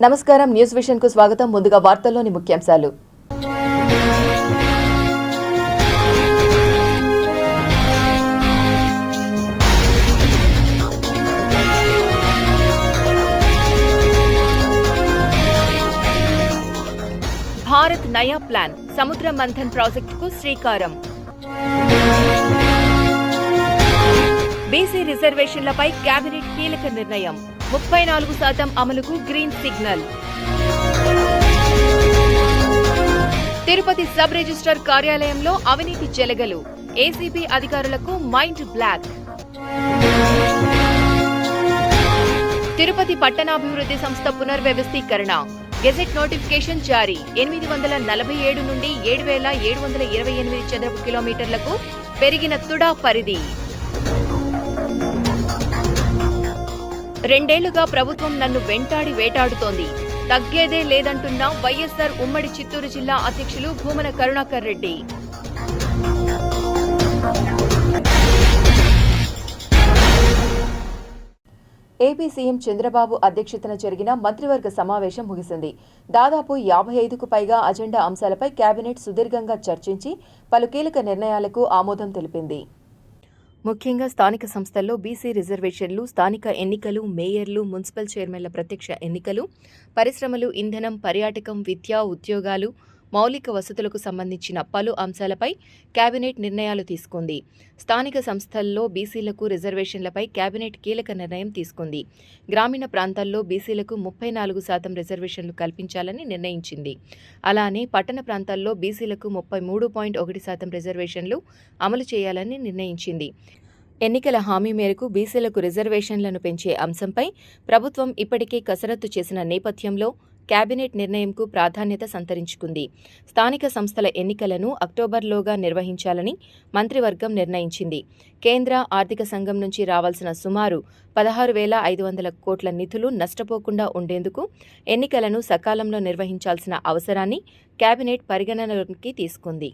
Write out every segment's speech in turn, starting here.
నమస్కారం, news vision కు స్వాగతం. ముందుగా వార్తల్లోని ముఖ్యాంశాలు. భారత్ నయా ప్లాన్, సముద్ర మంథన్ ప్రాజెక్టుకు శ్రీకారం. బీసీ రిజర్వేషన్లపై కేబినెట్ కీలక నిర్ణయం. 34% అమలుకు green signal. Tirupati sub register కార్యాలయంలో అవినీతి చెలగలు. ఏసీబీ అధికారులకు మైండ్ బ్లాక్. తిరుపతి పట్టణాభివృద్ధి సంస్థ పునర్వ్యవస్థీకరణ. గెజెట్ నోటిఫికేషన్ జారీ. 847 నుండి 7,728 చదరపు కిలోమీటర్లకు పెరిగిన తుడా పరిధి. 2 ఏళ్లుగా ప్రభుత్వం నన్ను వెంటాడి వేటాడుతోంది, తగ్గేదే లేదంటున్న వైఎస్సార్ ఉమ్మడి చిత్తూరు జిల్లా అధ్యక్షులు భూమన కరుణాకర్ రెడ్డి. ఏపీ సీఎం చంద్రబాబు అధ్యక్షతన జరిగిన మంత్రివర్గ సమావేశం ముగిసింది. దాదాపు 55కు పైగా అజెండా అంశాలపై కేబినెట్ సుదీర్ఘంగా చర్చించి పలు కీలక నిర్ణయాలకు ఆమోదం తెలిపింది. ముఖ్యంగా స్థానిక సంస్థల్లో బీసీ రిజర్వేషన్లు, స్థానిక ఎన్నికలు, మేయర్లు, మున్సిపల్ చైర్మన్ల ప్రత్యక్ష ఎన్నికలు, పరిశ్రమలు, ఇంధనం, పర్యాటకం, విద్య, ఉద్యోగాలు, మౌలిక వసతులకు సంబంధించిన పలు అంశాలపై కేబినెట్ నిర్ణయాలు తీసుకుంది. స్థానిక సంస్థల్లో బీసీలకు రిజర్వేషన్లపై కేబినెట్ కీలక నిర్ణయం తీసుకుంది. గ్రామీణ ప్రాంతాల్లో బీసీలకు 34% రిజర్వేషన్లు కల్పించాలని నిర్ణయించింది. అలానే పట్టణ ప్రాంతాల్లో బీసీలకు 33.1% రిజర్వేషన్లు అమలు చేయాలని నిర్ణయించింది. ఎన్నికల హామీ మేరకు బీసీలకు రిజర్వేషన్లను పెంచే అంశంపై ప్రభుత్వం ఇప్పటికే కసరత్తు చేసిన నేపథ్యంలో కేబినెట్ నిర్ణయంకు ప్రాధాన్యత సంతరించుకుంది. స్థానిక సంస్థల ఎన్నికలను అక్టోబర్లోగా నిర్వహించాలని మంత్రివర్గం నిర్ణయించింది. కేంద్ర ఆర్థిక సంఘం నుంచి రావాల్సిన సుమారు 16,500 కోట్ల నిధులు నష్టపోకుండా ఉండేందుకు ఎన్నికలను సకాలంలో నిర్వహించాల్సిన అవసరాన్ని కేబినెట్ పరిగణనలోకి తీసుకుంది.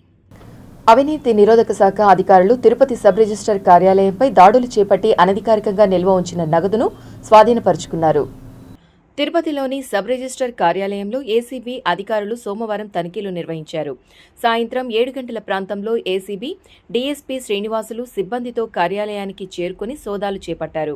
అవినీతి నిరోధక శాఖ అధికారులు తిరుపతి సబ్ రిజిస్టర్ కార్యాలయంపై దాడులు చేపట్టి అనధికారికంగా నిల్వ ఉంచిన నగదును స్వాధీనపరుచుకున్నారు. తిరుపతిలోని సబ్ రిజిస్టర్ కార్యాలయంలో ఏసీబీ అధికారులు సోమవారం తనిఖీలు నిర్వహించారు. సాయంత్రం 7 గంటల ప్రాంతంలో ఏసీబీ డీఎస్పీ శ్రీనివాసులు సిబ్బందితో కార్యాలయానికి చేరుకుని సోదాలు చేపట్టారు.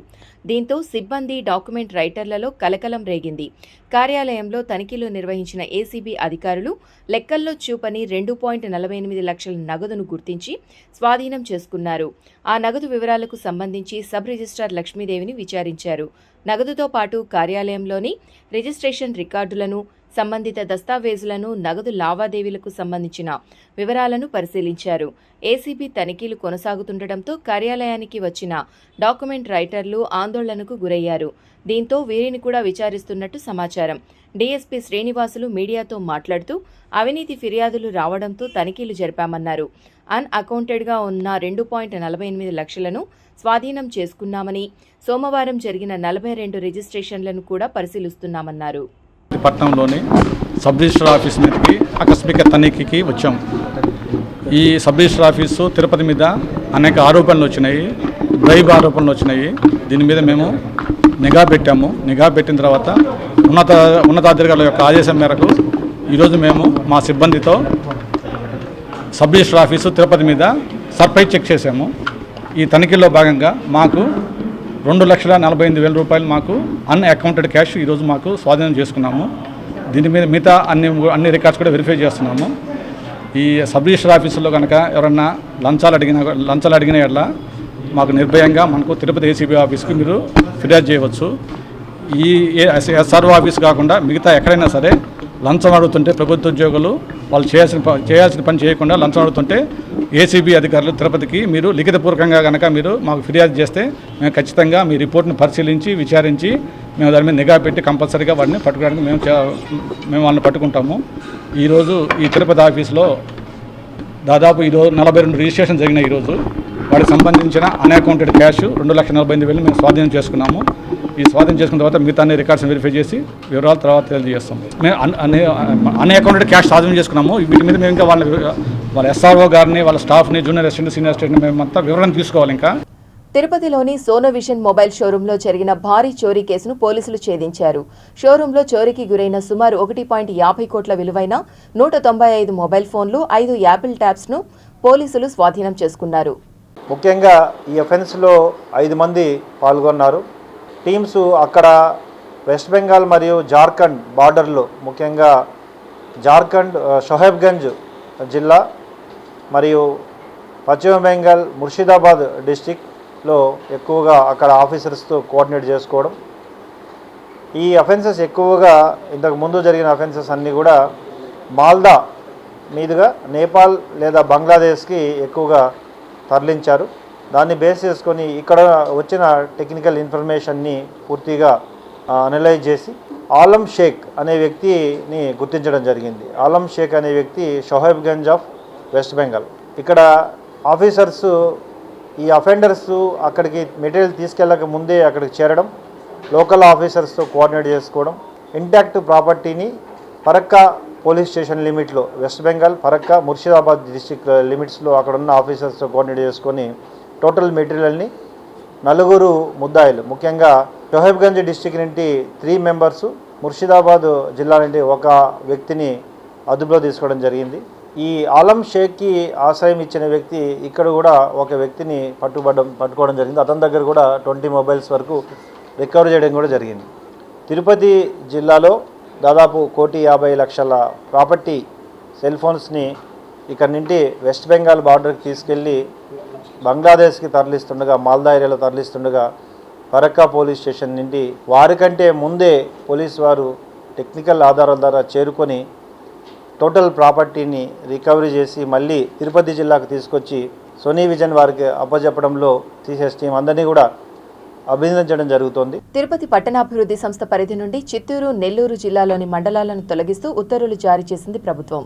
దీంతో సిబ్బంది, డాక్యుమెంట్ రైటర్లలో కలకలం రేగింది. కార్యాలయంలో తనిఖీలు నిర్వహించిన ఏసీబీ అధికారులు లెక్కల్లో చూపని 2.48 లక్షల నగదును గుర్తించి స్వాధీనం చేసుకున్నారు. ఆ నగదు వివరాలకు సంబంధించి సబ్ రిజిస్ట్రార్ లక్ష్మీదేవిని విచారించారు. నగదుతో పాటు కార్యాలయంలోని రిజిస్ట్రేషన్ రికార్డులను, సంబంధిత దస్తావేజులను, నగదు లావాదేవీలకు సంబంధించిన వివరాలను పరిశీలించారు. ఏసీబీ తనిఖీలు కొనసాగుతుండటంతో కార్యాలయానికి వచ్చిన డాక్యుమెంట్ రైటర్లు ఆందోళనకు గురయ్యారు. దీంతో వీరిని కూడా విచారిస్తున్నట్టు సమాచారం. డీఎస్పీ శ్రీనివాసులు మీడియాతో మాట్లాడుతూ అవినీతి ఫిర్యాదులు రావడంతో తనిఖీలు జరిపామన్నారు. అన్అకౌంటెడ్గా ఉన్న 2.48 లక్షలను స్వాధీనం చేసుకున్నామని, సోమవారం జరిగిన 42 రిజిస్ట్రేషన్లను కూడా పరిశీలిస్తున్నామన్నారు. పట్టణంలోని సబ్ రిజిస్టర్ ఆఫీస్ మీదకి ఆకస్మిక తనిఖీకి వచ్చాం. ఈ సబ్ రిజిస్టర్ ఆఫీసు తిరుపతి మీద అనేక ఆరోపణలు వచ్చినాయి, బ్రైబ్ ఆరోపణలు వచ్చినాయి. దీని మీద మేము నిఘా పెట్టాము. నిఘా పెట్టిన తర్వాత ఉన్నతాధికారుల యొక్క ఆదేశం మేరకు ఈరోజు మేము మా సిబ్బందితో సబ్ రిజిస్టర్ ఆఫీసు తిరుపతి మీద సర్ప్రైజ్ చెక్ చేశాము. ఈ తనిఖీల్లో భాగంగా మాకు 2,48,000 రూపాయలు మాకు అన్అకౌంటెడ్ క్యాష్ ఈరోజు మాకు స్వాధీనం చేసుకున్నాము. దీని మీద మిగతా అన్ని రికార్డ్స్ కూడా వెరిఫై చేస్తున్నాము. ఈ సబ్ రిజిస్టర్ ఆఫీసులో కనుక ఎవరన్నా లంచాలు అడిగిన ఎట్లా మాకు నిర్భయంగా మనకు తిరుపతి ఏసీబీ ఆఫీస్కి మీరు ఫిర్యాదు చేయవచ్చు. ఈ ఎస్ఆర్ఓ ఆఫీస్ కాకుండా మిగతా ఎక్కడైనా సరే లంచం అడుగుతుంటే ప్రభుత్వ ఉద్యోగులు వాళ్ళు చేయాల్సిన పని చేయకుండా లంచం అడుగుతుంటే ఏసీబీ అధికారులు తిరుపతికి మీరు లిఖితపూర్వకంగా కనుక మీరు మాకు ఫిర్యాదు చేస్తే మేము ఖచ్చితంగా మీ రిపోర్ట్ని పరిశీలించి విచారించి మేము దాని మీద నిఘా పెట్టి కంపల్సరీగా వాటిని పట్టుకోవడానికి మేము వాళ్ళని పట్టుకుంటాము. ఈరోజు ఈ తిరుపతి ఆఫీస్లో దాదాపు ఈరోజు 42 రిజిస్ట్రేషన్ జరిగినాయి. ఈరోజు వాటికి సంబంధించిన అన్అకౌంటెడ్ క్యాష్ 2,48,000 మేము స్వాధీనం చేసుకున్నాము. ఈ స్వాధీనం చేసుకున్న తర్వాత మిగతా అన్ని రికార్డ్స్ వెరిఫై చేసి వివరాలు తర్వాత తెలియజేస్తాం. మేము అన్అకౌంటెడ్ క్యాష్ స్వాధీనం చేసుకున్నాము. వీటి మీద మేము ఇంకా వాళ్ళ ఎస్ఆర్ఓ గారిని, వాళ్ళ స్టాఫ్ని, జూనియర్ అసిస్టెంట్, సీనియర్ అసిస్టెంట్ని మేమంతా వివరణ తీసుకోవాలి. ఇంకా తిరుపతిలోని సోనోవిషన్ మొబైల్ షోరూంలో జరిగిన భారీ చోరీ కేసును పోలీసులు ఛేదించారు. షోరూంలో చోరీకి గురైన సుమారు 1.50 కోట్ల విలువైన 195 మొబైల్ ఫోన్లు, 5 యాపిల్ ట్యాబ్స్ను పోలీసులు స్వాధీనం చేసుకున్నారు. ముఖ్యంగా ఈ అఫెన్స్లో 5 మంది పాల్గొన్నారు. టీమ్స్ అక్కడ వెస్ట్ బెంగాల్ మరియు జార్ఖండ్ బార్డర్లో, ముఖ్యంగా జార్ఖండ్ షోహెబ్గంజ్ జిల్లా మరియు పశ్చిమ బెంగాల్ ముర్షిదాబాద్ డిస్టిక్లో ఎక్కువగా అక్కడ ఆఫీసర్స్తో కోఆర్డినేట్ చేసుకోవడం. ఈ అఫెన్సెస్ ఎక్కువగా ఇంతకు ముందు జరిగిన అఫెన్సెస్ అన్నీ కూడా మాల్దా మీదుగా నేపాల్ లేదా బంగ్లాదేశ్కి ఎక్కువగా తరలించారు. దాన్ని బేస్ చేసుకొని ఇక్కడ వచ్చిన టెక్నికల్ ఇన్ఫర్మేషన్ని పూర్తిగా అనలైజ్ చేసి ఆలం షేక్ అనే వ్యక్తిని గుర్తించడం జరిగింది. ఆలం షేక్ అనే వ్యక్తి షోహెబ్గంజ్ ఆఫ్ వెస్ట్ బెంగాల్. ఇక్కడ ఆఫీసర్స్ ఈ అఫెండర్స్ అక్కడికి మెటీరియల్ తీసుకెళ్ళక ముందే అక్కడికి చేరడం, లోకల్ ఆఫీసర్స్తో కోఆర్డినేట్ చేసుకోవడం, ఇంటాక్ట్ ప్రాపర్టీని ఫరక్కా పోలీస్ స్టేషన్ లిమిట్లో, వెస్ట్ బెంగాల్ ఫరక్కా ముర్షిదాబాద్ డిస్టిక్ లిమిట్స్లో అక్కడ ఉన్న ఆఫీసర్స్తో కోఆర్డినేట్ చేసుకొని టోటల్ మెటీరియల్ని 4 ముద్దాయిలు, ముఖ్యంగా షోహెబ్గంజ్ డిస్టిక్ నుండి 3 మెంబర్సు, ముర్షిదాబాద్ జిల్లా నుండి 1 వ్యక్తిని అదుపులో తీసుకోవడం జరిగింది. ఈ ఆలం షేక్కి ఆశ్రయం ఇచ్చిన వ్యక్తి ఇక్కడ కూడా 1 వ్యక్తిని పట్టుకోవడం జరిగింది. అతని దగ్గర కూడా 20 మొబైల్స్ వరకు రికవర్ చేయడం కూడా జరిగింది. తిరుపతి జిల్లాలో దాదాపు 1,50,00,000 ప్రాపర్టీ సెల్ ఫోన్స్ని ఇక్కడ నుండి వెస్ట్ బెంగాల్ బార్డర్కి తీసుకెళ్ళి బంగ్లాదేశ్కి తరలిస్తుండగా, మాల్దా ఏరియాలో తరలిస్తుండగా ఫరక్కా పోలీస్ స్టేషన్ నుండి వారికంటే ముందే పోలీసు వారు టెక్నికల్ ఆధారాల ద్వారా చేరుకొని టోటల్ ప్రాపర్టీని రికవరీ చేసి మళ్ళీ తిరుపతి జిల్లాకు తీసుకొచ్చి సోనీ విజన్ వారికి అప్పచెప్పడంలో సిసిఎస్ టీం అందరినీ కూడా అభినందించడం జరుగుతోంది. తిరుపతి పట్టణాభివృద్ధి సంస్థ పరిధి నుండి చిత్తూరు, నెల్లూరు జిల్లాలోని మండలాలను తొలగిస్తూ ఉత్తర్వులు జారీ చేసింది ప్రభుత్వం.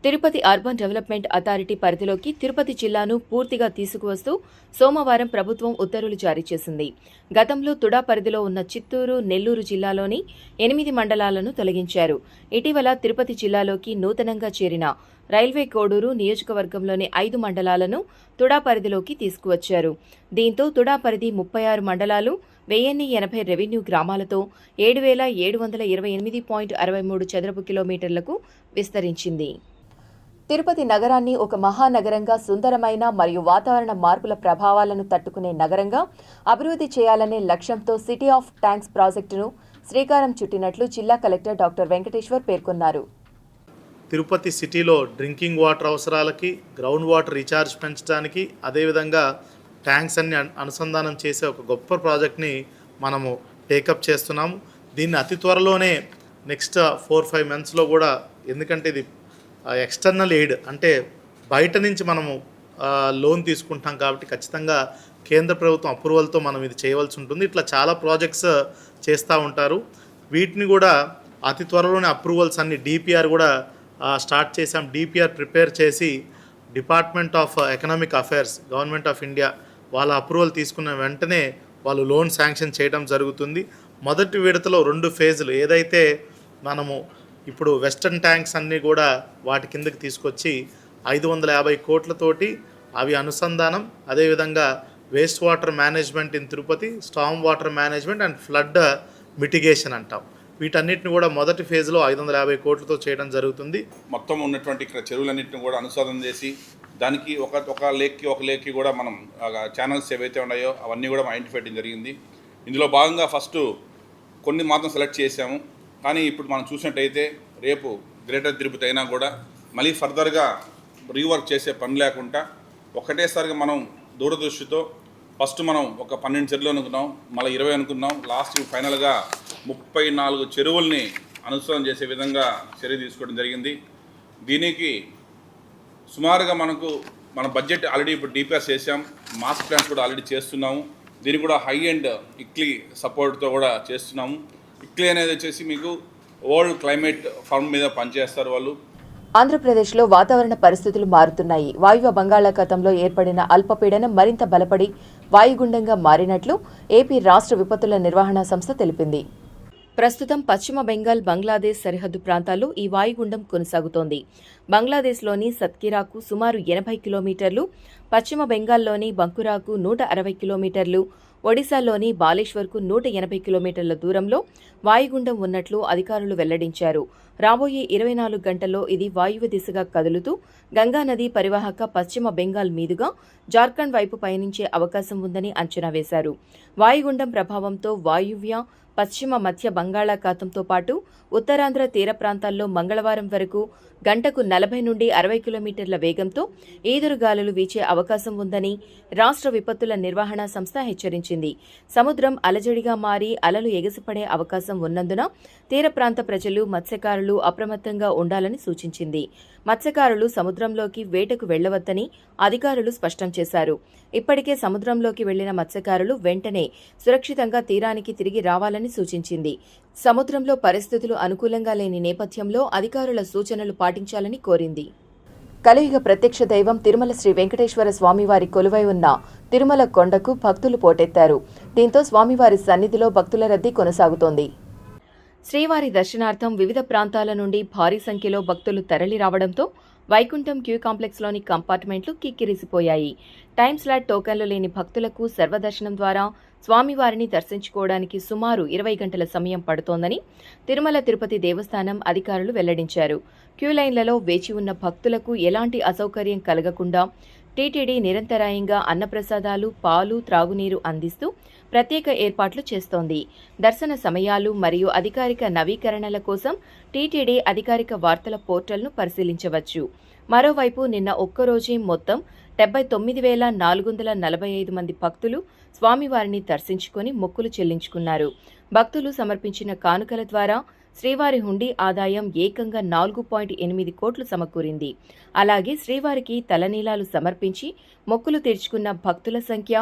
తిరుపతి అర్బన్ డెవలప్మెంట్ అథారిటీ పరిధిలోకి తిరుపతి జిల్లాను పూర్తిగా తీసుకువస్తూ సోమవారం ప్రభుత్వం ఉత్తర్వులు జారీ చేసింది. గతంలో తుడా పరిధిలో ఉన్న చిత్తూరు, నెల్లూరు జిల్లాలోని 8 మండలాలను తొలగించారు. ఇటీవల తిరుపతి జిల్లాలోకి నూతనంగా చేరిన రైల్వే కోడూరు నియోజకవర్గంలోని 5 మండలాలను తుడా పరిధిలోకి తీసుకువచ్చారు. దీంతో తుడా పరిధి 36 మండలాలు, 1080 రెవెన్యూ గ్రామాలతో 7,728.63 చదరపు కిలోమీటర్లకు విస్తరించింది. తిరుపతి నగరాన్ని ఒక మహానగరంగా, సుందరమైన మరియు వాతావరణ మార్పుల ప్రభావాలను తట్టుకునే నగరంగా అభివృద్ధి చేయాలనే లక్ష్యంతో సిటీ ఆఫ్ ట్యాంక్స్ ప్రాజెక్టును శ్రీకారం చుట్టినట్లు జిల్లా కలెక్టర్ డాక్టర్ వెంకటేశ్వర్ పేర్కొన్నారు. తిరుపతి సిటీలో డ్రింకింగ్ వాటర్ అవసరాలకి, గ్రౌండ్ వాటర్ రీఛార్జ్ పెంచడానికి, అదేవిధంగా ట్యాంక్స్ అన్ని అనుసంధానం చేసే ఒక గొప్ప ప్రాజెక్ట్ని మనము టేకప్ చేస్తున్నాము. దీన్ని అతి త్వరలోనే నెక్స్ట్ 4-5 మంత్స్లో కూడా, ఎందుకంటే ఇది ఎక్స్టర్నల్ ఎయిడ్ అంటే బయట నుంచి మనము లోన్ తీసుకుంటాం కాబట్టి ఖచ్చితంగా కేంద్ర ప్రభుత్వం అప్రూవల్తో మనం ఇది చేయవలసి ఉంటుంది. ఇట్లా చాలా ప్రాజెక్ట్స్ చేస్తూ ఉంటారు. వీటిని కూడా అతి త్వరలోనే అప్రూవల్స్ అన్ని డిపిఆర్ కూడా స్టార్ట్ చేసాం. డిపిఆర్ ప్రిపేర్ చేసి department of economic affairs, government of India వాళ్ళ అప్రూవల్ తీసుకున్న వెంటనే వాళ్ళు లోన్ శాంక్షన్ చేయడం జరుగుతుంది. మొదటి విడతలో 2 ఫేజులు ఏదైతే మనము ఇప్పుడు వెస్టర్న్ ట్యాంక్స్ అన్నీ కూడా వాటి కిందకి తీసుకొచ్చి 550 కోట్లతోటి అవి అనుసంధానం, అదేవిధంగా waste water management in Tirupati, storm water management and flood mitigation అంటాం. వీటన్నిటిని కూడా మొదటి ఫేజ్లో 550 కోట్లతో చేయడం జరుగుతుంది. మొత్తం ఉన్నటువంటి ఇక్కడ చెరువులన్నింటిని కూడా అనుసంధానం చేసి దానికి ఒక లేక్కి కూడా మనం ఛానల్స్ ఏవైతే ఉన్నాయో అవన్నీ కూడా ఐడెంటిఫై చేయడం జరిగింది. ఇందులో భాగంగా ఫస్ట్ కొన్ని మాత్రం సెలెక్ట్ చేసాము. కానీ ఇప్పుడు మనం చూసినట్టయితే రేపు గ్రేటర్ తిరుపతి అయినా కూడా మళ్ళీ ఫర్దర్గా రీవర్క్ చేసే పని లేకుండా ఒకటేసారిగా మనం దూరదృష్టితో ఫస్ట్ మనం ఒక 12 చెరువులు అనుకున్నాం, మళ్ళీ 20 అనుకున్నాం, లాస్ట్ ఫైనల్గా 34 చెరువుల్ని అనుసరణ చేసే విధంగా చర్య తీసుకోవడం జరిగింది. దీనికి సుమారుగా మన బడ్జెట్ ఆల్రెడీ ఇప్పుడు డిపిఆర్ చేసాం, మాస్ ప్లాన్స్ కూడా ఆల్రెడీ చేస్తున్నాము. దీనికి కూడా హై అండ్ ఇక్లీ సపోర్ట్తో కూడా చేస్తున్నాము. ఇక్లీ అనేది వచ్చేసి మీకు వరల్డ్ క్లైమేట్ ఫార్మ్ మీద పనిచేస్తారు వాళ్ళు. ఆంధ్రప్రదేశ్లో వాతావరణ పరిస్థితులు మారుతున్నాయి. వాయువ్య బంగాళాఖాతంలో ఏర్పడిన అల్పపీడనం మరింత బలపడి వాయుగుండంగా మారినట్లు ఏపీ రాష్ట్ర విపత్తుల నిర్వహణ సంస్థ తెలిపింది. ప్రస్తుతం పశ్చిమ బెంగాల్ బంగ్లాదేశ్ సరిహద్దు ప్రాంతాల్లో ఈ వాయుగుండం కొనసాగుతోంది. బంగ్లాదేశ్లోని సత్కిరాకు సుమారు 80 కిలోమీటర్లు, పశ్చిమ బెంగాల్లోని బంకురాకు 160 కిలోమీటర్లు, ఒడిశాలోని బాలేశ్వర్కు 180 కిలోమీటర్ల దూరంలో వాయుగుండం ఉన్నట్లు అధికారులు వెల్లడించారు. రాబోయే 24 గంటల్లో ఇది వాయువ్య దిశగా కదులుతూ గంగానది పరివాహక పశ్చిమ బెంగాల్ మీదుగా జార్ఖండ్ వైపు పయనించే అవకాశం ఉందని అంచనా వేశారు. వాయుగుండం ప్రభావంతో వాయువ్య పశ్చిమ మధ్య బంగాళాఖాతంతో పాటు ఉత్తరాంధ్ర తీర ప్రాంతాల్లో మంగళవారం వరకు గంటకు 40 నుండి 60 కిలోమీటర్ల వేగంతో ఈదురుగాలులు వీచే అవకాశం ఉందని రాష్ట్ర విపత్తుల నిర్వహణ సంస్థ హెచ్చరించింది. సముద్రం అలజడిగా మారి అలలు ఎగసిపడే అవకాశం ఉన్నందున తీర ప్రాంత ప్రజలు, మత్స్యకారులు అప్రమత్తంగా ఉండాలని సూచించింది. మత్స్యకారులు సముద్రంలోకి వేటకు వెళ్లవద్దని అధికారులు స్పష్టం చేశారు. ఇప్పటికే సముద్రంలోకి వెళ్లిన మత్స్యకారులు వెంటనే సురక్షితంగా తీరానికి తిరిగి రావాలని సూచించింది. సముద్రంలో పరిస్థితులు అనుకూలంగా లేని నేపథ్యంలో అధికారుల సూచనలు పాటించాలని కోరింది. కలియుగ ప్రత్యక్ష దైవం తిరుమల శ్రీ వెంకటేశ్వర స్వామివారి కొలువై ఉన్న తిరుమల కొండకు భక్తులు పోటెత్తారు. దీంతో స్వామివారి సన్నిధిలో భక్తుల రద్దీ కొనసాగుతోంది. శ్రీవారి దర్శనార్థం వివిధ ప్రాంతాల నుండి భారీ సంఖ్యలో భక్తులు తరలి రావడంతో వైకుంఠం క్యూ కాంప్లెక్స్లోని కంపార్ట్మెంట్లు కిక్కిరిసిపోయాయి. టైమ్ స్లాట్ టోకన్లు లేని భక్తులకు సర్వదర్శనం ద్వారా స్వామివారిని దర్శించుకోవడానికి సుమారు 20 గంటల సమయం పడుతోందని తిరుమల తిరుపతి దేవస్థానం అధికారులు వెల్లడించారు. క్యూ లైన్లలో వేచి ఉన్న భక్తులకు ఎలాంటి అసౌకర్యం కలగకుండా టీటీడీ నిరంతరాయంగా అన్నప్రసాదాలు, పాలు, త్రాగునీరు అందిస్తూ ప్రత్యేక ఏర్పాట్లు చేస్తోంది. దర్శన సమయాలు మరియు అధికారిక నవీకరణల కోసం టీటీడీ అధికారిక వార్తల పోర్టల్ను పరిశీలించవచ్చు. మరోవైపు నిన్న ఒక్కరోజే మొత్తం 79,445 మంది భక్తులు స్వామివారిని దర్శించుకొని మొక్కులు చెల్లించుకున్నారు. భక్తులు సమర్పించిన కానుకల ద్వారా శ్రీవారి హుండీ ఆదాయం ఏకంగా 4.8 కోట్లు సమకూరింది. అలాగే శ్రీవారికి తలనీలాలు సమర్పించి మొక్కులు తీర్చుకున్న భక్తుల సంఖ్య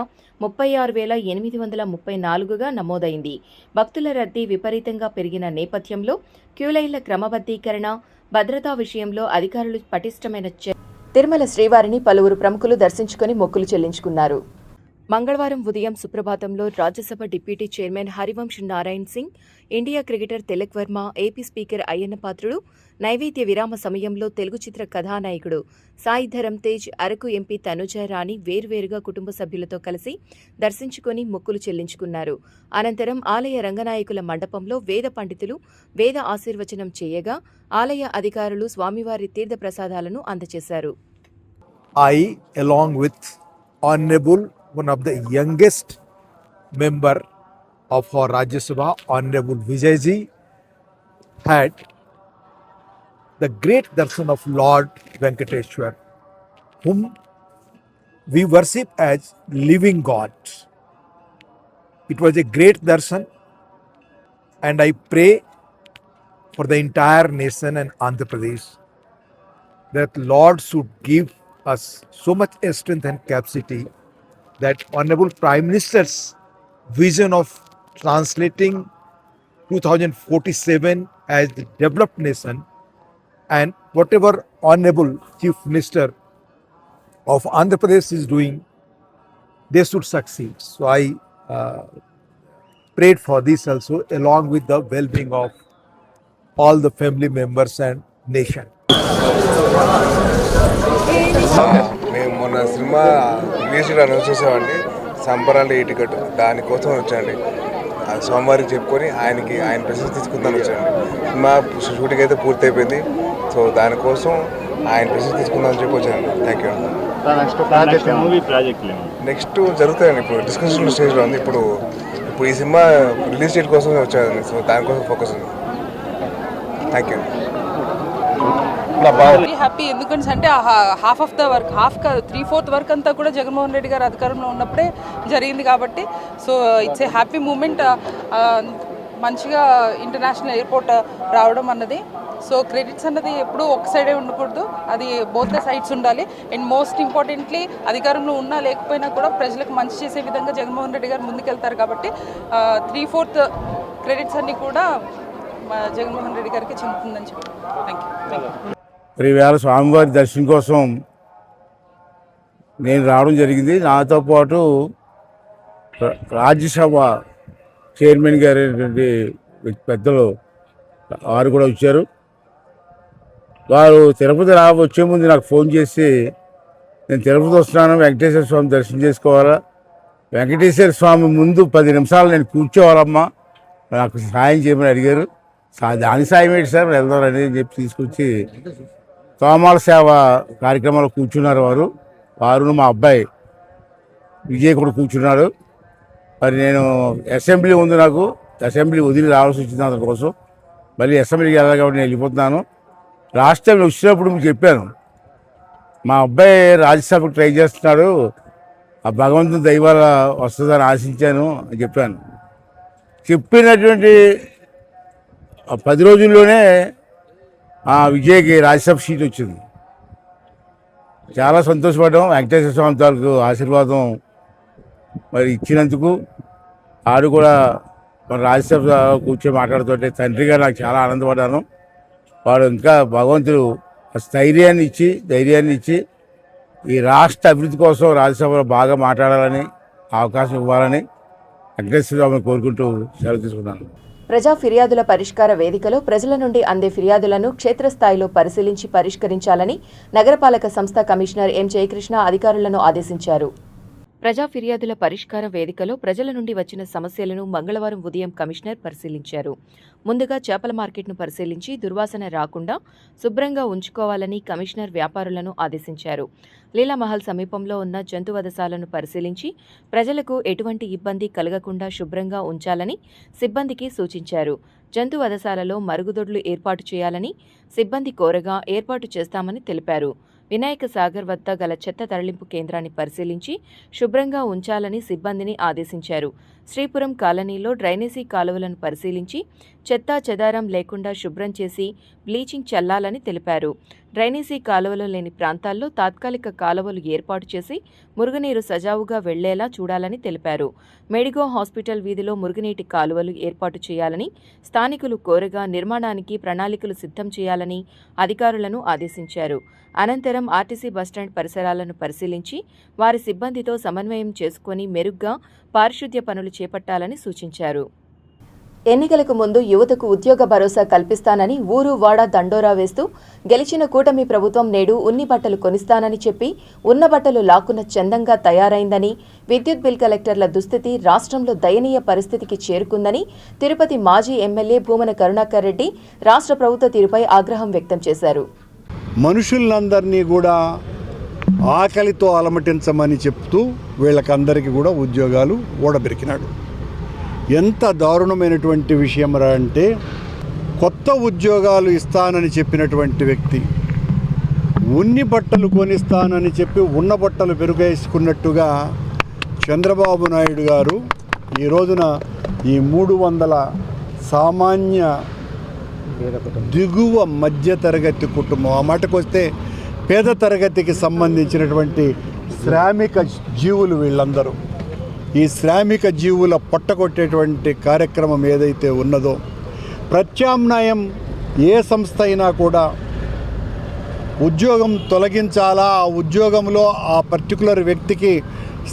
36,834గా నమోదైంది. భక్తుల రద్దీ విపరీతంగా పెరిగిన నేపథ్యంలో క్యూలైన్ల క్రమబద్ధీకరణ, భద్రతా విషయంలో అధికారులు పటిష్టమైన తిరుమల శ్రీవారిని పలువురు ప్రముఖులు దర్శించుకుని మొక్కులు చెల్లించుకున్నారు. మంగళవారం ఉదయం సుప్రభాతంలో Rajya Sabha deputy chairman Harivansh Narayan Singh, India cricketer Tilak Varma, AP speaker Ayyanna Patrudu నైవేద్య విరామ సమయంలో తెలుగు చిత్ర కథానాయకుడు సాయి ధరమ్ తేజ్, అరకు ఎంపీ తనుజా రాణి వేర్వేరుగా కుటుంబ సభ్యులతో కలిసి దర్శించుకుని మొక్కులు చెల్లించుకున్నారు. అనంతరం ఆలయ రంగనాయకుల మండపంలో వేద పండితులు వేద ఆశీర్వచనం చేయగా ఆలయ అధికారులు స్వామివారి తీర్థ ప్రసాదాలను అందజేశారు. along with Honorable one of the youngest member of our Rajya Sabha, Honorable Vijayji, had the great darshan of Lord Venkateshwar, whom we worship as living God. It was a great darshan, and I pray for the entire nation and Andhra Pradesh that Lord should give us so much strength and capacity that Honorable Prime Minister's vision of translating 2047 as the developed nation and whatever Honorable Chief Minister of Andhra Pradesh is doing, they should succeed. So I prayed for this also, along with the well-being of all the family members and nation. మేము మొన్న cinema released announce చేసామండి. సంబరాలు ఈ ticket దానికోసం వచ్చాండి. సోమవారికి చెప్పుకొని ఆయన presence తీసుకుందాం వచ్చాండి. Cinema shooting అయితే పూర్తి అయిపోయింది. సో దానికోసం ఆయన ప్రెసెన్స్ తీసుకుందామని చెప్పి వచ్చాను. Thank you. నెక్స్ట్ జరుగుతాయండి. ఇప్పుడు డిస్కషన్ స్టేజ్లో ఉంది. ఇప్పుడు ఈ సినిమా రిలీజ్ డేట్ కోసం వచ్చాను. సో దానికోసం ఫోకస్ ఉంది. Thank you. Very happy. ఎందుకంటే half of the work, half కాదు 3/4 వర్క్ అంతా కూడా జగన్మోహన్ రెడ్డి గారు అధికారంలో ఉన్నప్పుడే జరిగింది కాబట్టి so it's a happy moment. మంచిగా ఇంటర్నేషనల్ ఎయిర్పోర్ట్ రావడం అన్నది. సో క్రెడిట్స్ అన్నది ఎప్పుడూ ఒక సైడే ఉండకూడదు, అది బోత్ ద సైడ్స్ ఉండాలి. అండ్ మోస్ట్ ఇంపార్టెంట్లీ అధికారంలో ఉన్నా లేకపోయినా కూడా ప్రజలకు మంచి చేసే విధంగా జగన్మోహన్ రెడ్డి గారు ముందుకెళ్తారు కాబట్టి 3/4 క్రెడిట్స్ అన్నీ కూడా జగన్మోహన్ రెడ్డి గారికి చెందుతుందని చెప్పి. Thank you. ఈవేళ స్వామివారి దర్శనం కోసం నేను రావడం జరిగింది. నాతో పాటు రాజ్యసభ చైర్మన్ గారైనటువంటి పెద్దలు వారు కూడా వచ్చారు. వారు తిరుపతి వచ్చే ముందు నాకు ఫోన్ చేసి, నేను తిరుపతి వస్తున్నాను, వెంకటేశ్వర స్వామి దర్శనం చేసుకోవాలా, వెంకటేశ్వర స్వామి ముందు 10 నిమిషాలు నేను కూర్చోవాలమ్మా, నాకు సాయం చేయమని అడిగారు. దాని సాయం ఏంటి సార్, వెళ్దామని చెప్పి తీసుకొచ్చి తోమాల సేవ కార్యక్రమంలో కూర్చున్నారు. వారు మా అబ్బాయి విజయ్ కూడా కూర్చున్నాడు. మరి నేను అసెంబ్లీ ఉంది, నాకు అసెంబ్లీ వదిలి రావాల్సి వచ్చింది, అతని కోసం మళ్ళీ అసెంబ్లీకి వెళ్ళాలి కాబట్టి నేను వెళ్ళిపోతున్నాను. లాస్ట్ టైం వచ్చినప్పుడు మీకు చెప్పాను, మా అబ్బాయి రాజ్యసభకు ట్రై చేస్తున్నాడు, ఆ భగవంతుని దైవాల వస్తుందని ఆశించాను అని చెప్పాను. చెప్పినటువంటి 10 రోజుల్లోనే ఆ విజయ్కి రాజ్యసభ సీట్ వచ్చింది. చాలా సంతోషపడ్డాం. వెంకటేశ్వర స్వామి తాలూకు ఆశీర్వాదం మరి ఇచ్చినందుకు. ఆడు కూడా మన రాజ్యసభ కూర్చొని మాట్లాడుతుంటే తండ్రిగా నాకు చాలా ఆనందపడ్డాను. వాడు ఇంకా భగవంతుడు ధైర్యాన్ని ఇచ్చి ఈ రాష్ట్ర అభివృద్ధి కోసం రాజ్యసభలో బాగా మాట్లాడాలని అవకాశం ఇవ్వాలని వెంకటేశ్వర స్వామిని కోరుకుంటూ సెలవు తీసుకున్నాను. ప్రజా ఫిర్యాదుల పరిష్కార వేదికలో ప్రజల నుండి అందే ఫిర్యాదులను క్షేత్రస్థాయిలో పరిశీలించి పరిష్కరించాలని నగరపాలక సంస్థ కమిషనర్ ఎం జయకృష్ణ అధికారులను ఆదేశించారు. ప్రజా ఫిర్యాదుల పరిష్కార వేదికలో ప్రజల నుండి వచ్చిన సమస్యలను మంగళవారం ఉదయం కమిషనర్ పరిశీలించారు. ముందుగా చేపల మార్కెట్ను పరిశీలించి దుర్వాసన రాకుండా శుభ్రంగా ఉంచుకోవాలని కమిషనర్ వ్యాపారులను ఆదేశించారు. లీలామహల్ సమీపంలో ఉన్న జంతువధశాలను పరిశీలించి ప్రజలకు ఎటువంటి ఇబ్బంది కలగకుండా శుభ్రంగా ఉంచాలని సిబ్బందికి సూచించారు. జంతువధశాలలో మరుగుదొడ్లు ఏర్పాటు చేయాలని సిబ్బంది కోరగా ఏర్పాటు చేస్తామని తెలిపారు. వినాయక సాగర్ వద్ద గల చెత్త తరలింపు కేంద్రాన్ని పరిశీలించి శుభ్రంగా ఉంచాలని సిబ్బందిని ఆదేశించారు. శ్రీపురం కాలనీలో డ్రైనేజీ కాలువలను పరిశీలించి చెత్తా చెదారం లేకుండా శుభ్రం చేసి బ్లీచింగ్ చల్లాలని తెలిపారు. డ్రైనేజీ కాలువలు లేని ప్రాంతాల్లో తాత్కాలిక కాలువలు ఏర్పాటు చేసి మురుగునీరు సజావుగా వెళ్లేలా చూడాలని తెలిపారు. మెడిగో హాస్పిటల్ వీధిలో మురుగునీటి కాలువలు ఏర్పాటు చేయాలని స్థానికులు కోరగా నిర్మాణానికి ప్రణాళికలు సిద్ధం చేయాలని అధికారులను ఆదేశించారు. అనంతరం ఆర్టీసీ బస్టాండ్ పరిసరాలను పరిశీలించి వారి సిబ్బందితో సమన్వయం చేసుకుని మెరుగ్గా పారిశుద్ధ్య పనులు చేపట్టాలని సూచించారు. ఎన్నికలకు ముందు యువతకు ఉద్యోగ భరోసా కల్పిస్తానని ఊరు వాడ దండోరా వేస్తూ గెలిచిన కూటమి ప్రభుత్వం నేడు ఉన్ని బట్టలు కొనిస్తానని చెప్పి ఉన్న బట్టలు లాక్కున్న చందంగా తయారైందని, విద్యుత్ బిల్ కలెక్టర్ల దుస్థితి రాష్ట్రంలో దయనీయ పరిస్థితికి చేరుకుందని తిరుపతి మాజీ ఎమ్మెల్యే భూమన కరుణాకర్ రెడ్డి రాష్ట్ర ప్రభుత్వ తీరుపై ఆగ్రహం వ్యక్తం చేశారు. మనుషులందరినీ కూడా ఆకలితో అలమటించమని చెప్తూ వీళ్ళకందరికీ కూడా ఉద్యోగాలు ఊడబెరికినాడు. ఎంత దారుణమైనటువంటి విషయం రా అంటే, కొత్త ఉద్యోగాలు ఇస్తానని చెప్పినటువంటి వ్యక్తి ఉన్ని బట్టలు కొనిస్తానని చెప్పి ఉన్న బట్టలు పెరుగేసుకున్నట్టుగా చంద్రబాబు నాయుడు గారు ఈ రోజున ఈ 300 సామాన్య దిగువ మధ్యతరగతి కుటుంబం, ఆ మాటకు వస్తే పేద తరగతికి సంబంధించినటువంటి శ్రామిక జీవులు వీళ్ళందరూ, ఈ శ్రామిక జీవుల పొట్టగొట్టేటువంటి కార్యక్రమం ఏదైతే ఉన్నదో, ప్రత్యామ్నాయం ఏ సంస్థ అయినా కూడా ఉద్యోగం తొలగించాలా, ఆ ఉద్యోగంలో ఆ పర్టికులర్ వ్యక్తికి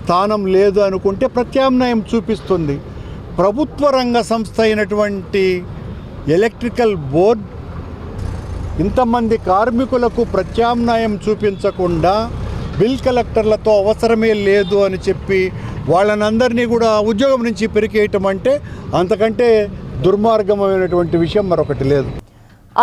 స్థానం లేదు అనుకుంటే ప్రత్యామ్నాయం చూపిస్తుంది. ప్రభుత్వ రంగ సంస్థ అయినటువంటి ఎలక్ట్రికల్ బోర్డ్ ఇంతమంది కార్మికులకు ప్రత్యామ్నాయం చూపించకుండా బిల్ కలెక్టర్లతో అవసరమే లేదు అని చెప్పి వాళ్ళనందరినీ కూడా ఉద్యోగం నుంచి పెరికేయటం అంటే అంతకంటే దుర్మార్గమైనటువంటి విషయం మరొకటి లేదు.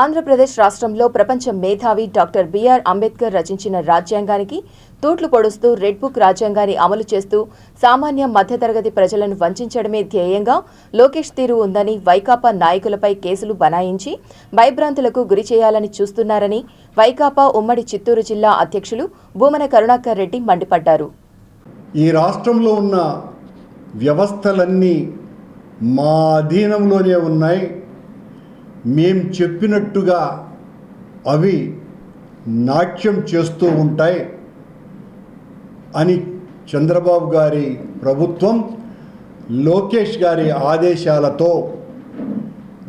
ఆంధ్రప్రదేశ్ రాష్ట్రంలో ప్రపంచ మేధావి డాక్టర్ బిఆర్ అంబేద్కర్ రచించిన రాజ్యాంగానికి తూట్లు పొడుస్తూ రెడ్ బుక్ రాజ్యాంగాన్ని అమలు చేస్తూ సామాన్య మధ్యతరగతి ప్రజలను వంచడమే ధ్యేయంగా లోకేష్ తీరు ఉందని, వైకాపా నాయకులపై కేసులు బనాయించి భయభ్రాంతులకు గురి చేయాలని చూస్తున్నారని వైకాపా ఉమ్మడి చిత్తూరు జిల్లా అధ్యక్షులు భూమన కరుణాకర్ రెడ్డి మండిపడ్డారు. ఈ రాష్ట్రంలో ఉన్న వ్యవస్థలన్నీ మా అధీనంలోనే ఉన్నాయి, మేం చెప్పినట్టుగా అవి నాట్యం చేస్తూ ఉంటాయి అని చంద్రబాబు గారి ప్రభుత్వం లోకేష్ గారి ఆదేశాలతో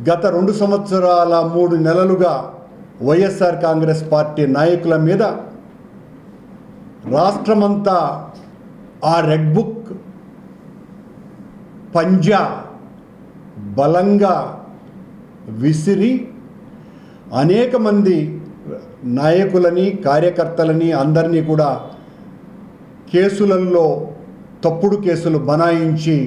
గత 2 సంవత్సరాల 3 నెలలుగా వైఎస్ఆర్ కాంగ్రెస్ పార్టీ నాయకుల మీద రాష్ట్రమంతా ఆ రెడ్ బుక్ పంజా బలంగా విసిరి అనేక మంది నాయకులని కార్యకర్తలని అందరినీ కూడా కేసులలో తప్పుడు కేసులు బనాయించి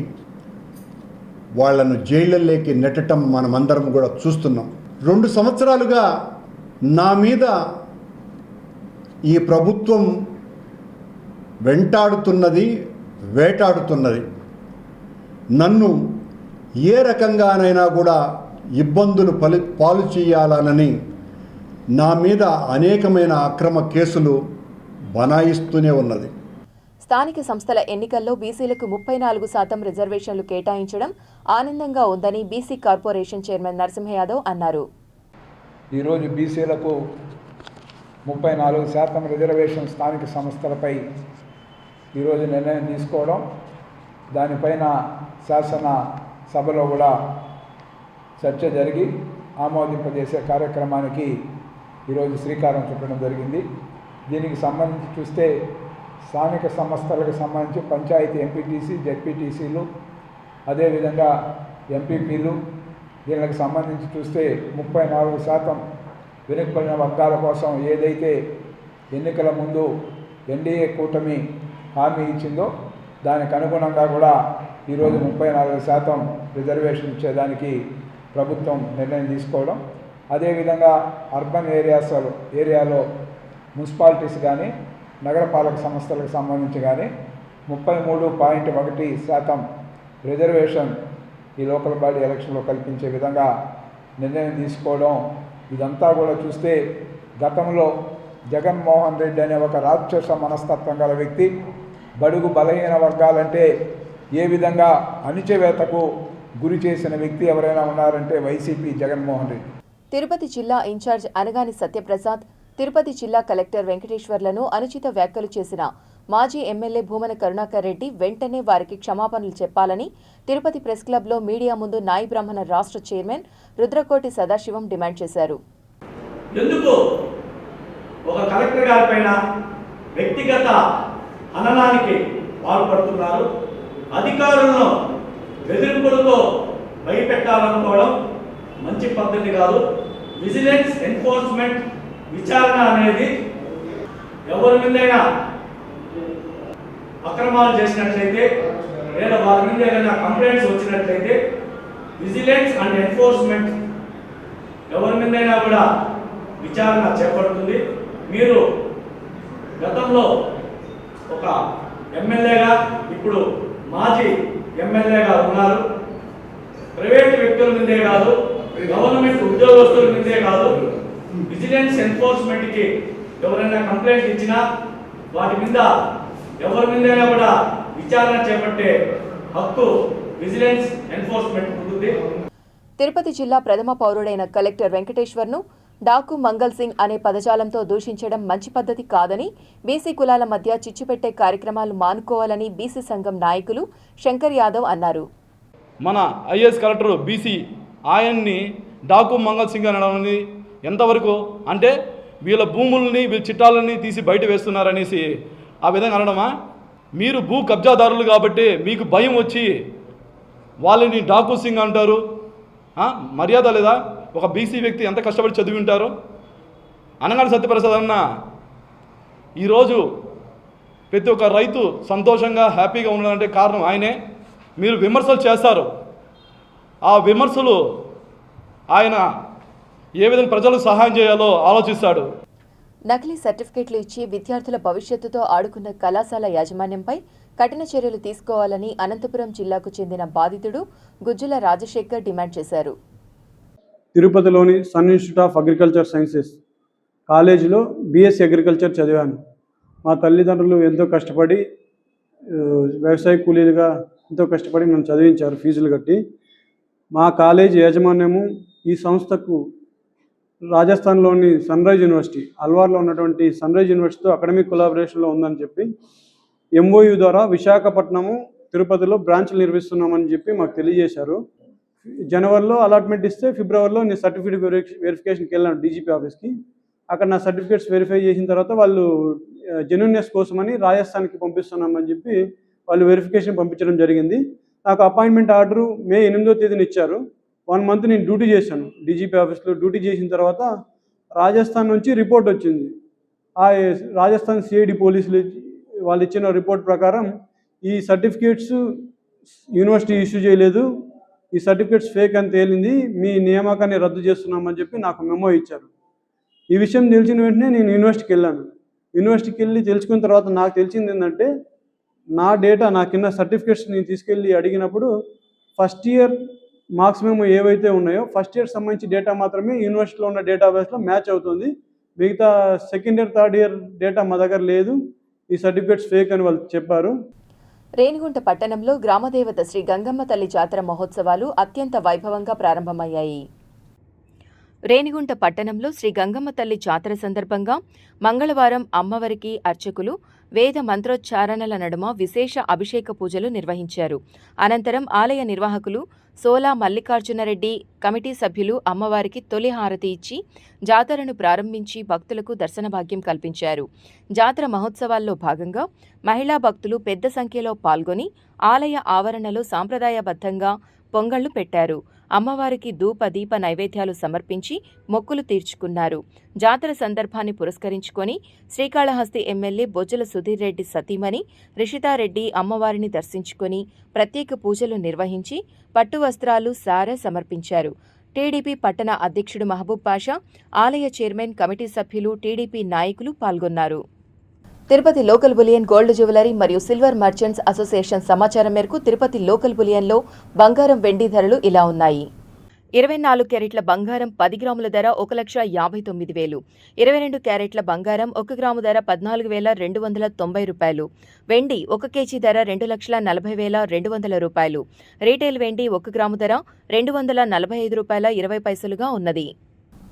వాళ్ళను జైళ్ళలోకి నెట్టడం మనమందరం కూడా చూస్తున్నాం. 2 సంవత్సరాలుగా నా మీద ఈ ప్రభుత్వం వెంటాడుతున్నది, వేటాడుతున్నది. నన్ను ఏ రకంగానైనా కూడా ఇబ్బందులు పాలు చేయాలనని నా మీద అనేకమైన అక్రమ కేసులు బనాయిస్తూనే ఉన్నది. స్థానిక సంస్థల ఎన్నికల్లో బీసీలకు 34% రిజర్వేషన్లు కేటాయించడం ఆనందంగా ఉందని BC corporation chairman Narasimha Yadav అన్నారు. ఈరోజు బీసీలకు 34% రిజర్వేషన్ స్థానిక సంస్థలపై ఈరోజు నిర్ణయం తీసుకోవడం, దానిపైన శాసన సభలో కూడా చర్చ జరిగి ఆమోదింపజేసే కార్యక్రమానికి ఈరోజు శ్రీకారం చుట్టడం జరిగింది. దీనికి సంబంధించి చూస్తే స్థానిక సంస్థలకు సంబంధించి పంచాయతీ ఎంపీటీసీ, జెడ్పీటీసీలు, అదేవిధంగా ఎంపీపీలు, దీనికి సంబంధించి చూస్తే 34% వెనుకబడిన వర్గాల కోసం ఏదైతే ఎన్నికల ముందు ఎన్డీఏ కూటమి హామీ ఇచ్చిందో దానికి అనుగుణంగా కూడా ఈరోజు 34% రిజర్వేషన్ ఇచ్చేదానికి ప్రభుత్వం నిర్ణయం తీసుకోవడం, అదేవిధంగా అర్బన్ ఏరియాలో మున్సిపాలిటీస్ కానీ నగరపాలక సంస్థలకు సంబంధించి కానీ 33.1% రిజర్వేషన్ ఈ లోకల్ బాడీ ఎలక్షన్లో కల్పించే విధంగా నిర్ణయం తీసుకోవడం, ఇదంతా కూడా చూస్తే గతంలో జగన్మోహన్ రెడ్డి అనే ఒక రాక్షస మనస్తత్వం గల వ్యక్తి బడుగు బలహీన వర్గాలంటే ఏ విధంగా అణిచివేతకు గురి చేసిన వ్యక్తి ఎవరైనా ఉన్నారంటే వైసీపీ జగన్మోహన్ రెడ్డి. తిరుపతి జిల్లా ఇన్ఛార్జ్ అనగాని సత్యప్రసాద్, తిరుపతి జిల్లా కలెక్టర్ వెంకటేశ్వర్లను అనుచిత వ్యాఖ్యలు చేసిన మాజీ ఎమ్మెల్యే భూమన కరుణాకర్ రెడ్డి వెంటనే వారికి క్షమాపణలు చెప్పాలని తిరుపతి ప్రెస్ క్లబ్లో మీడియా ముందు నాయి బ్రాహ్మణ రాష్ట్ర చైర్మన్ రుద్రకోటి సదాశివం డిమాండ్ చేశారు. ఎందుకు ఒక కలెక్టర్ గారి పైన వ్యక్తిగత హననానికి పాల్పడుతున్నారు? అధికారులను బెదిరింపులతో భయపెట్టాలనుకోవడం మంచి పద్ధతి కాదు. విజిలెన్స్ ఎన్ఫోర్స్మెంట్ విచారణ అనేది ఎవరి మీదైనా అక్రమాలు చేసినట్లయితే లేదా వారి మీద ఏదైనా కంప్లైంట్స్ వచ్చినట్లయితే విజిలెన్స్ అండ్ ఎన్ఫోర్స్మెంట్ ఎవరి మీదైనా కూడా విచారణ చేపడుతుంది. మీరు గతంలో ఒక ఎమ్మెల్యేగా ఇప్పుడు మాజీ ఎమ్మెల్యేగా ఉన్నారు. ప్రైవేట్ వ్యక్తుల మీదే కాదు, గవర్నమెంట్ ఉద్యోగస్తుల మీదే కాదు, విజిలెన్స్ ఎన్ఫోర్స్మెంట్కి ఎవరైనా కంప్లైంట్ ఇచ్చినా వాటి మీద ఎవరి మీదైనా కూడా విచారణ చేపట్టే హక్కు విజిలెన్స్ ఎన్ఫోర్స్మెంట్ ఉంటుంది. తిరుపతి జిల్లా ప్రథమ పౌరుడైన కలెక్టర్ వెంకటేశ్వర్ను డాకు మంగల్ సింగ్ అనే పదజాలంతో దూషించడం మంచి పద్ధతి కాదని, బీసీ కులాల మధ్య చిచ్చుపెట్టే కార్యక్రమాలు మానుకోవాలని బీసీ సంఘం నాయకులు శంకర్ యాదవ్ అన్నారు. మన ఐఏఎస్ కలెక్టర్ బీసీ ఆయన్ని డాకు మంగల్ సింగ్ అనడం అనేది ఎంతవరకు అంటే వీళ్ళ భూముల్ని వీళ్ళ చిట్టాలని తీసి బయట వేస్తున్నారనేసి ఆ విధంగా అనడమా? మీరు భూ కబ్జాదారులు కాబట్టి మీకు భయం వచ్చి వాళ్ళని డాకు సింగ్ అంటారు. మర్యాద లేదా? ఒక బీసీ వ్యక్తి ఎంత కష్టపడి చదివి ఉంటారో. అనగాని సత్యప్రసాద్ అన్న ఈరోజు ప్రతి ఒక్క రైతు సంతోషంగా హ్యాపీగా ఉండాలంటే కారణం ఆయనే. మీరు విమర్శలు చేస్తారు, ఆ విమర్శలు ఆయన ఏ విధంగా ప్రజలకు సహాయం చేయాలో ఆలోచిస్తాడు. నకిలీ సర్టిఫికెట్లు ఇచ్చి విద్యార్థుల భవిష్యత్తుతో ఆడుకున్న కళాశాల యాజమాన్యంపై కఠిన చర్యలు తీసుకోవాలని అనంతపురం జిల్లాకు చెందిన బాధితుడు గుజ్జుల రాజశేఖర్ డిమాండ్ చేశారు. తిరుపతిలోని Sun institute of agriculture sciences కాలేజీలో బీఎస్సీ అగ్రికల్చర్ చదివాను. మా తల్లిదండ్రులు ఎంతో కష్టపడి వ్యవసాయ కూలీలుగా ఎంతో కష్టపడి నన్ను చదివించారు ఫీజులు కట్టి. మా కాలేజీ యాజమాన్యము ఈ సంస్థకు రాజస్థాన్లోని సన్రైజ్ యూనివర్సిటీ, అల్వార్లో ఉన్నటువంటి సన్రైజ్ యూనివర్సిటీతో అకాడమిక్ కొలాబరేషన్లో ఉందని చెప్పి ఎంఓయూ ద్వారా విశాఖపట్నము, తిరుపతిలో బ్రాంచ్లు నిర్వహిస్తున్నామని చెప్పి మాకు తెలియజేశారు. జనవరిలో అలాట్మెంట్ ఇస్తే ఫిబ్రవరిలో నేను సర్టిఫికేట్ వెరిఫికేషన్కి వెళ్ళాను డీజీపీ ఆఫీస్కి. అక్కడ నా సర్టిఫికేట్స్ వెరిఫై చేసిన తర్వాత వాళ్ళు జెన్యూన్నెస్ కోసమని రాజస్థాన్కి పంపిస్తున్నామని చెప్పి వాళ్ళు వెరిఫికేషన్ పంపించడం జరిగింది. నాకు అపాయింట్మెంట్ ఆర్డరు మే 8వ తేదీన ఇచ్చారు. 1 మంత్ నేను డ్యూటీ చేశాను డీజీపీ ఆఫీస్లో. డ్యూటీ చేసిన తర్వాత రాజస్థాన్ నుంచి రిపోర్ట్ వచ్చింది. ఆ రాజస్థాన్ సిఐడి పోలీసులు వాళ్ళు ఇచ్చిన రిపోర్ట్ ప్రకారం ఈ సర్టిఫికేట్స్ యూనివర్సిటీ ఇష్యూ చేయలేదు, ఈ సర్టిఫికేట్స్ ఫేక్ అని తేలింది, మీ నియామకాన్ని రద్దు చేస్తున్నామని చెప్పి నాకు మెమో ఇచ్చారు. ఈ విషయం తెలిసిన వెంటనే నేను యూనివర్సిటీకి వెళ్ళాను. యూనివర్సిటీకి వెళ్ళి తెలుసుకున్న తర్వాత నాకు తెలిసింది ఏంటంటే, నా డేటా నాకున్న సర్టిఫికేట్స్ నేను తీసుకెళ్ళి అడిగినప్పుడు ఫస్ట్ ఇయర్ మార్క్స్ మేము ఏవైతే ఉన్నాయో ఫస్ట్ ఇయర్ సంబంధించి డేటా మాత్రమే యూనివర్సిటీలో ఉన్న డేటాబేస్లో మ్యాచ్ అవుతుంది. మిగతా second year third year data మా దగ్గర లేదు, ఈ సర్టిఫికేట్స్ ఫేక్ అని వాళ్ళు చెప్పారు. రేణిగుంట పట్టణంలో గ్రామదేవత శ్రీ గంగమ్మ తల్లి జాతర మహోత్సవాలు అత్యంత వైభవంగా ప్రారంభమయ్యాయి. రేణిగుంట పట్టణంలో శ్రీ గంగమ్మ తల్లి జాతర సందర్భంగా మంగళవారం అమ్మవారికి అర్చకులు వేద మంత్రోచ్చారణల నడుమ విశేష అభిషేక పూజలు నిర్వహించారు. అనంతరం ఆలయ నిర్వాహకులు సోలా మల్లికార్జునరెడ్డి కమిటీ సభ్యులు అమ్మవారికి తొలి హారతి ఇచ్చి జాతరను ప్రారంభించి భక్తులకు దర్శన భాగ్యం కల్పించారు. జాతర మహోత్సవాల్లో భాగంగా మహిళా భక్తులు పెద్ద సంఖ్యలో పాల్గొని ఆలయ ఆవరణలో సాంప్రదాయబద్ధంగా పొంగళ్లు పెట్టారు. అమ్మవారికి ధూప దీప నైవేద్యాలు సమర్పించి మొక్కులు తీర్చుకున్నారు. జాతర సందర్భాన్ని పురస్కరించుకొని శ్రీకాళహస్తి ఎమ్మెల్యే బొజ్జల సుధీర్ రెడ్డి సతీమణి రిషితారెడ్డి అమ్మవారిని దర్శించుకొని ప్రత్యేక పూజలు నిర్వహించి పట్టు వస్త్రాలు సారె సమర్పించారు. టీడీపీ పట్టణ అధ్యక్షుడు మహబూబ్ పాషా, ఆలయ చైర్మన్, కమిటీ సభ్యులు, టీడీపీ నాయకులు పాల్గొన్నారు. Tirupati local bullion gold jewellery మరియు సిల్వర్ మర్చెంట్స్ అసోసియేషన్ సమాచారం మేరకు తిరుపతి లోకల్ బులియన్లో బంగారం, వెండి ధరలు ఇలా ఉన్నాయి. 24 క్యారెట్ల బంగారం 10 గ్రాముల ధర 1,59,000. 22 క్యారెట్ల బంగారం 1 గ్రాము ధర 14,290 రూపాయలు. వెండి 1 కేజీ ధర 2,40,200 రూపాయలు. రీటైల్ వెండి 1 గ్రాము ధర 245 రూపాయల 20 పైసలుగా ఉన్నది.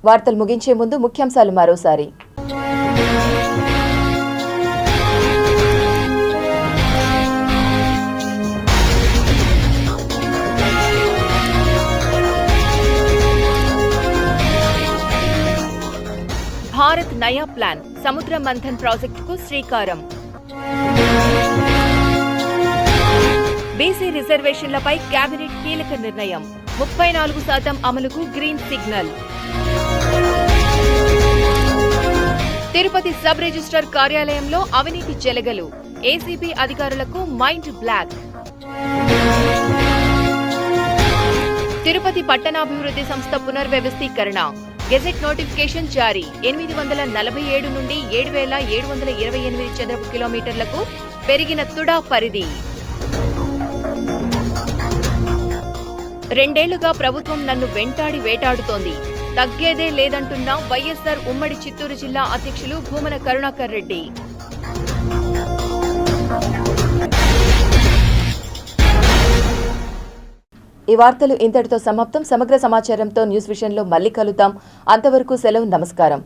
వార్తలు ముగించే ముందు ముఖ్యాంశాలు మరోసారి. భారత్ నయా ప్లాన్ సముద్ర మంథన్ ప్రాజెక్టుకు శ్రీకారం. బీసీ రిజర్వేషన్లపై కేబినెట్ కీలక నిర్ణయం. 34% అమలుకు green signal. Tirupati sub registrar కార్యాలయంలో అవినీతి చెలగలు. ఏసీబీ అధికారులకు మైండ్ బ్లాక్. తిరుపతి పట్టణాభివృద్ధి సంస్థ పునర్వ్యవస్థీకరణ. గెజెట్ నోటిఫికేషన్ జారీ. 847 నుండి 7,728 చదరపు కిలోమీటర్లకు పెరిగిన తుడా పరిధి. 2 ఏళ్లుగా ప్రభుత్వం నన్ను వెంటాడి వేటాడుతోంది, తగ్గేదే లేదంటున్న వైఎస్సార్ ఉమ్మడి చిత్తూరు జిల్లా అధ్యక్షులు భూమన కరుణాకర్ రెడ్డి. ఈ వార్తలు ఇంతటితో సమాప్తం. సమగ్ర సమాచారంతో న్యూస్ విషన్లో మళ్ళీ కలుద్దాం. అంతవరకు సెలవు. నమస్కారం.